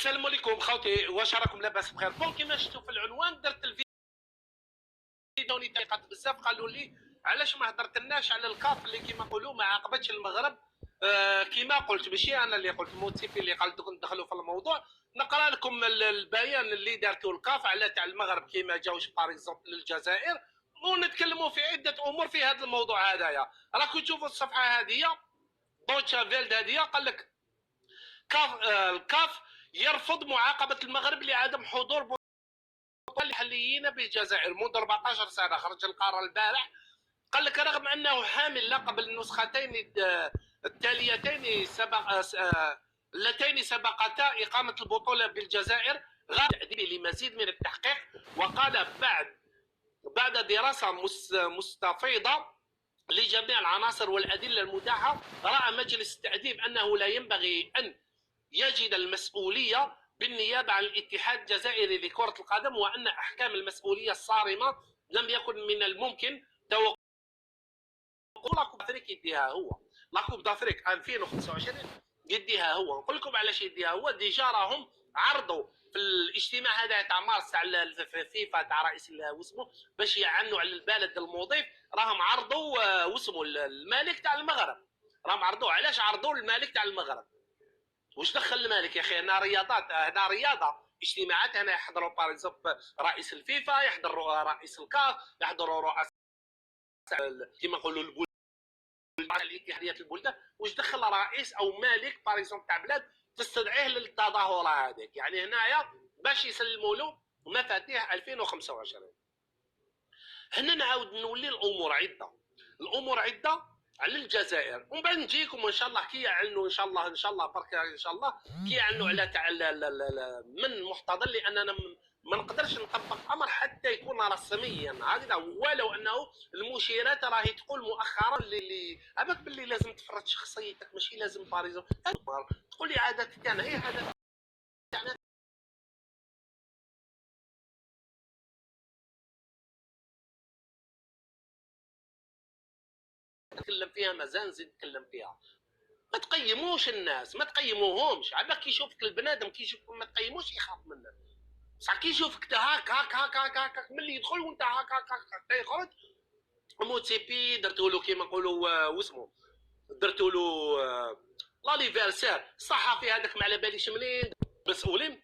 السلام عليكم خوتي، واش راكم لاباس بخير؟ بون كيما شفتوا في العنوان درت الفيديو اللي تعليقات بزاف قالوا لي علاش ما هضرتلناش على الكاف اللي كيما نقولوا ما عاقبتش المغرب. كيما قلت ماشي انا اللي قلت، موتسيبي اللي قال دوك ندخلوا في الموضوع. نقرا لكم البيان اللي دارته الكاف على تاع المغرب كيما جاوش باغ اكزومبل للجزائر، ونتكلموا في عده امور في هذا الموضوع هذايا. راكم تشوفوا الصفحه هذه دوتشا فيلد هذه قال لك الكاف يرفض معاقبه المغرب لعدم حضور بطولة المحليين بالجزائر منذ 14 سنه. خرج القرار البارح، قال لك رغم انه حامل لقب النسختين التاليتين اللتين سبقتا اقامه البطوله بالجزائر غاب تأديبه لمزيد من التحقيق. وقال بعد دراسه مستفيضه لجميع العناصر والادله المتاحه، راى مجلس التأديب انه لا ينبغي ان يجد المسؤوليه بالنيابه عن الاتحاد الجزائري لكره القدم، وان احكام المسؤوليه الصارمه لم يكن من الممكن توقع. لاكوب دافريك يديها هو، لاكوب دافريك 2025 يديها هو. نقول لكم علاش يديها هو. ديجا راهم عرضوا في الاجتماع هذا تاع مارس تاع الفيفا تاع رئيس واسمه باش يعنوا على البلد المضيف، راهم عرضوا واسمه الملك تاع المغرب، راهم عرضوه. علاش عرضوا الملك تاع المغرب؟ واش دخل الملك يا اخي؟ هنا رياضات، هنا رياضه، اجتماعات هنا يحضروا باغ رئيس الفيفا، يحضروا رئيس الكاف، يحضروا رؤساء كيما نقولوا الاتحاديات البلدان. واش دخل رئيس او مالك باغ تاع بلاد تستدعيه للتظاهره هذيك؟ يعني هنايا باش يسلموا له مفاتيح 2025. هنا نعاود نولي الامور عده على الجزائر، ومن بعد نجيكم ان شاء الله كي يعلنوا ان شاء الله برك ان شاء الله كي يعلنوا على تاع من محتضر، لاننا ما نقدرش نطبق امر حتى يكون رسميا هكذا. ولو انه المشيرات راهي تقول مؤخرا اللي عباك باللي لازم تفرض شخصيتك، ماشي لازم باريزون تقول لي عادات تاعنا ايه عادات تاعنا نتكلم فيها، مازال نزيد نتكلم فيها. ما تقيموش الناس، ما تقيموهمش. عباك كي يشوفك البنادم كي يشوفك ما تقيموش يخاف منك. بصح كي يشوفك هاك هاك هاك هاك هاك ملي يدخل وانت هاك هاك هاك يخرج موتسيبي درتو له كيما نقولوا واسمو درتو له لانيفرسير. الصحفي هذاك ما على باليش منين مسؤولين